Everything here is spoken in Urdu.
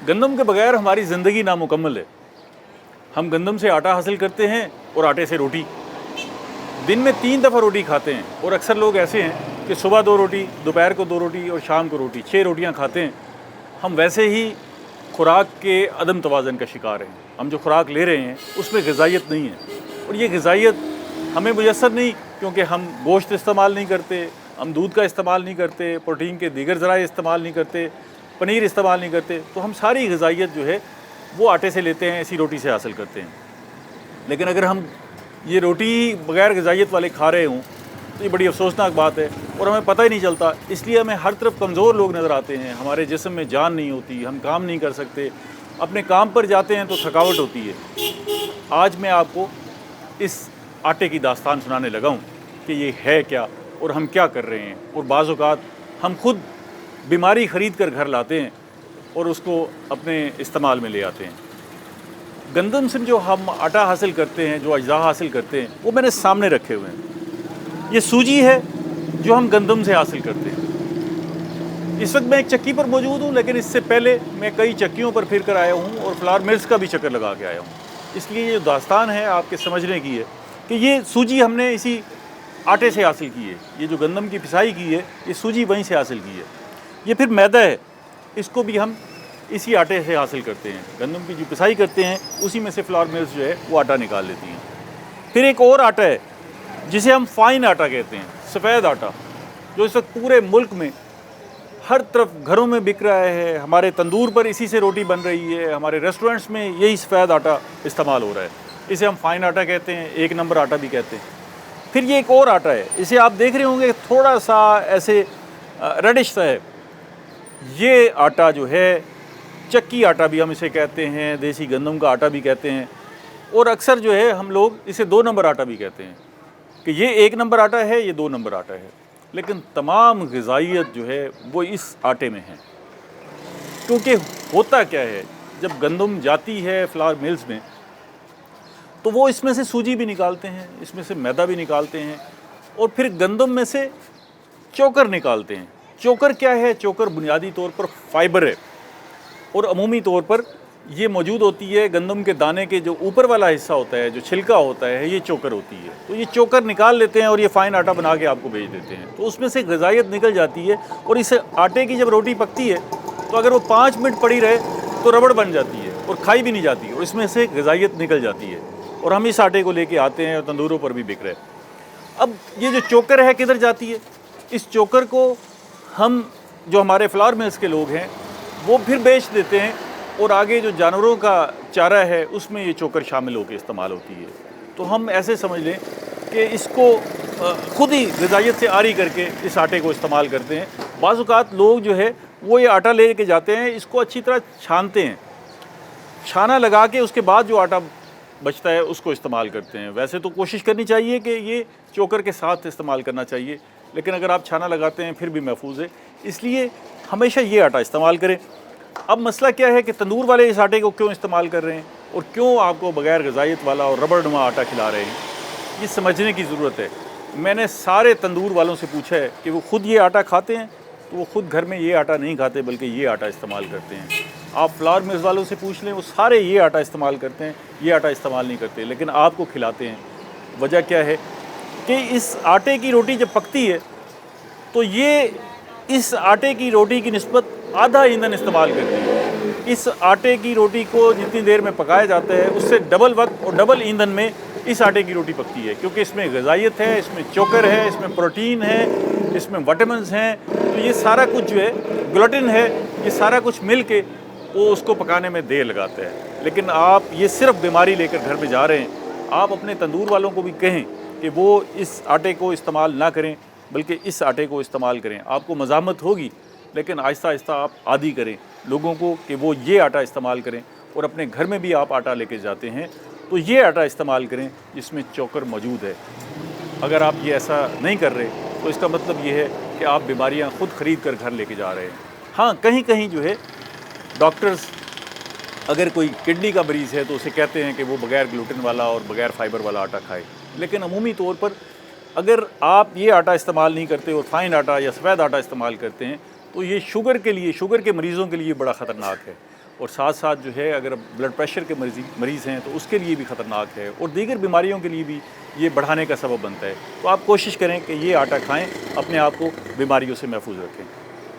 گندم کے بغیر ہماری زندگی نامکمل ہے۔ ہم گندم سے آٹا حاصل کرتے ہیں اور آٹے سے روٹی۔ دن میں 3 دفعہ روٹی کھاتے ہیں، اور اکثر لوگ ایسے ہیں کہ صبح 2 روٹی، دوپہر کو 2 روٹی اور شام کو روٹی، 6 روٹیاں کھاتے ہیں۔ ہم ویسے ہی خوراک کے عدم توازن کا شکار ہیں۔ ہم جو خوراک لے رہے ہیں اس میں غذائیت نہیں ہے، اور یہ غذائیت ہمیں میسر نہیں، کیونکہ ہم گوشت استعمال نہیں کرتے، ہم دودھ کا استعمال نہیں کرتے، پروٹین کے دیگر ذرائع استعمال نہیں کرتے، پنیر استعمال نہیں کرتے، تو ہم ساری غذائیت جو ہے وہ آٹے سے لیتے ہیں، اسی روٹی سے حاصل کرتے ہیں۔ لیکن اگر ہم یہ روٹی بغیر غذائیت والے کھا رہے ہوں تو یہ بڑی افسوسناک بات ہے، اور ہمیں پتہ ہی نہیں چلتا۔ اس لیے ہمیں ہر طرف کمزور لوگ نظر آتے ہیں، ہمارے جسم میں جان نہیں ہوتی، ہم کام نہیں کر سکتے، اپنے کام پر جاتے ہیں تو تھکاوٹ ہوتی ہے۔ آج میں آپ کو اس آٹے کی داستان سنانے لگا ہوں کہ یہ ہے کیا اور ہم کیا کر رہے ہیں، اور بعض اوقات ہم خود بیماری خرید کر گھر لاتے ہیں اور اس کو اپنے استعمال میں لے آتے ہیں۔ گندم سے جو ہم آٹا حاصل کرتے ہیں، جو اجزاء حاصل کرتے ہیں، وہ میں نے سامنے رکھے ہوئے ہیں۔ یہ سوجی ہے جو ہم گندم سے حاصل کرتے ہیں۔ اس وقت میں ایک چکی پر موجود ہوں، لیکن اس سے پہلے میں کئی چکیوں پر پھر کر آیا ہوں اور فلاور ملز کا بھی چکر لگا کے آیا ہوں۔ اس لیے یہ داستان ہے آپ کے سمجھنے کی ہے کہ یہ سوجی ہم نے اسی آٹے سے حاصل کی ہے، یہ جو گندم کی پسائی کی ہے یہ سوجی وہیں سے حاصل کی ہے۔ یہ پھر میدا ہے، اس کو بھی ہم اسی آٹے سے حاصل کرتے ہیں۔ گندم کی جو پسائی کرتے ہیں اسی میں سے فلاور ملز جو ہے وہ آٹا نکال لیتی ہیں۔ پھر ایک اور آٹا ہے جسے ہم فائن آٹا کہتے ہیں، سفید آٹا، جو اس وقت پورے ملک میں ہر طرف گھروں میں بک رہا ہے۔ ہمارے تندور پر اسی سے روٹی بن رہی ہے، ہمارے ریسٹورنٹس میں یہی سفید آٹا استعمال ہو رہا ہے۔ اسے ہم فائن آٹا کہتے ہیں، 1 نمبر آٹا بھی کہتے ہیں۔ پھر یہ ایک اور آٹا ہے، اسے آپ دیکھ رہے ہوں گے تھوڑا سا ایسے ریڈش سا ہے۔ یہ آٹا جو ہے چکی آٹا بھی ہم اسے کہتے ہیں، دیسی گندم کا آٹا بھی کہتے ہیں، اور اکثر جو ہے ہم لوگ اسے 2 نمبر آٹا بھی کہتے ہیں کہ یہ 1 نمبر آٹا ہے، یہ 2 نمبر آٹا ہے۔ لیکن تمام غذائیت جو ہے وہ اس آٹے میں ہے۔ کیونکہ ہوتا کیا ہے، جب گندم جاتی ہے فلاور ملز میں تو وہ اس میں سے سوجی بھی نکالتے ہیں، اس میں سے میدا بھی نکالتے ہیں، اور پھر گندم میں سے چوکر نکالتے ہیں۔ چوکر کیا ہے؟ چوکر بنیادی طور پر فائبر ہے، اور عمومی طور پر یہ موجود ہوتی ہے گندم کے دانے کے جو اوپر والا حصہ ہوتا ہے، جو چھلکا ہوتا ہے، یہ چوکر ہوتی ہے۔ تو یہ چوکر نکال لیتے ہیں اور یہ فائن آٹا بنا کے آپ کو بھیج دیتے ہیں، تو اس میں سے غذائیت نکل جاتی ہے۔ اور اس آٹے کی جب روٹی پکتی ہے تو اگر وہ 5 منٹ پڑی رہے تو ربڑ بن جاتی ہے اور کھائی بھی نہیں جاتی، اور اس میں سے غذائیت نکل جاتی ہے، اور ہم اس آٹے کو لے کے آتے ہیں اور تندوروں پر بھی بک رہے ہیں۔ اب یہ جو چوکر ہے کدھر جاتی ہے؟ اس چوکر کو ہم جو ہمارے فلاور ملز کے لوگ ہیں وہ پھر بیچ دیتے ہیں، اور آگے جو جانوروں کا چارہ ہے اس میں یہ چوکر شامل ہو کے استعمال ہوتی ہے۔ تو ہم ایسے سمجھ لیں کہ اس کو خود ہی غذائیت سے عاری کر کے اس آٹے کو استعمال کرتے ہیں۔ بعض اوقات لوگ جو ہے وہ یہ آٹا لے کے جاتے ہیں، اس کو اچھی طرح چھانتے ہیں، چھانا لگا کے اس کے بعد جو آٹا بچتا ہے اس کو استعمال کرتے ہیں۔ ویسے تو کوشش کرنی چاہیے کہ یہ چوکر کے ساتھ استعمال کرنا چاہیے، لیکن اگر آپ چھانا لگاتے ہیں پھر بھی محفوظ ہے، اس لیے ہمیشہ یہ آٹا استعمال کریں۔ اب مسئلہ کیا ہے کہ تندور والے اس آٹے کو کیوں استعمال کر رہے ہیں، اور کیوں آپ کو بغیر غذائیت والا اور ربڑ نما آٹا کھلا رہے ہیں، یہ سمجھنے کی ضرورت ہے۔ میں نے سارے تندور والوں سے پوچھا ہے کہ وہ خود یہ آٹا کھاتے ہیں، تو وہ خود گھر میں یہ آٹا نہیں کھاتے بلکہ یہ آٹا استعمال کرتے ہیں۔ آپ فلاور ملز والوں سے پوچھ لیں، وہ سارے یہ آٹا استعمال کرتے ہیں، یہ آٹا استعمال نہیں کرتے، لیکن آپ کو کھلاتے ہیں۔ وجہ کیا ہے کہ اس آٹے کی روٹی جب پکتی ہے تو یہ اس آٹے کی روٹی کی نسبت آدھا ایندھن استعمال کرتی ہے۔ اس آٹے کی روٹی کو جتنی دیر میں پکایا جاتا ہے اس سے ڈبل وقت اور ڈبل ایندھن میں اس آٹے کی روٹی پکتی ہے، کیونکہ اس میں غذائیت ہے، اس میں چوکر ہے، اس میں پروٹین ہے، اس میں وٹامنز ہیں، تو یہ سارا کچھ جو ہے، گلوٹن ہے، یہ سارا کچھ مل کے وہ اس کو پکانے میں دیر لگاتا ہے۔ لیکن آپ یہ صرف بیماری لے کر گھر میں جا رہے ہیں۔ آپ اپنے تندور والوں کو بھی کہیں کہ وہ اس آٹے کو استعمال نہ کریں بلکہ اس آٹے کو استعمال کریں۔ آپ کو مزاحمت ہوگی، لیکن آہستہ آہستہ آپ عادی کریں لوگوں کو کہ وہ یہ آٹا استعمال کریں، اور اپنے گھر میں بھی آپ آٹا لے کے جاتے ہیں تو یہ آٹا استعمال کریں جس میں چوکر موجود ہے۔ اگر آپ یہ ایسا نہیں کر رہے تو اس کا مطلب یہ ہے کہ آپ بیماریاں خود خرید کر گھر لے کے جا رہے ہیں۔ ہاں، کہیں کہیں جو ہے ڈاکٹرز اگر کوئی کڈنی کا مریض ہے تو اسے کہتے ہیں کہ وہ بغیر گلوٹن والا اور بغیر فائبر والا آٹا کھائے، لیکن عمومی طور پر اگر آپ یہ آٹا استعمال نہیں کرتے اور فائن آٹا یا سفید آٹا استعمال کرتے ہیں تو یہ شوگر کے لیے، شوگر کے مریضوں کے لیے بڑا خطرناک ہے۔ اور ساتھ ساتھ جو ہے اگر بلڈ پریشر کے مریض ہیں تو اس کے لیے بھی خطرناک ہے، اور دیگر بیماریوں کے لیے بھی یہ بڑھانے کا سبب بنتا ہے۔ تو آپ کوشش کریں کہ یہ آٹا کھائیں، اپنے آپ کو بیماریوں سے محفوظ رکھیں۔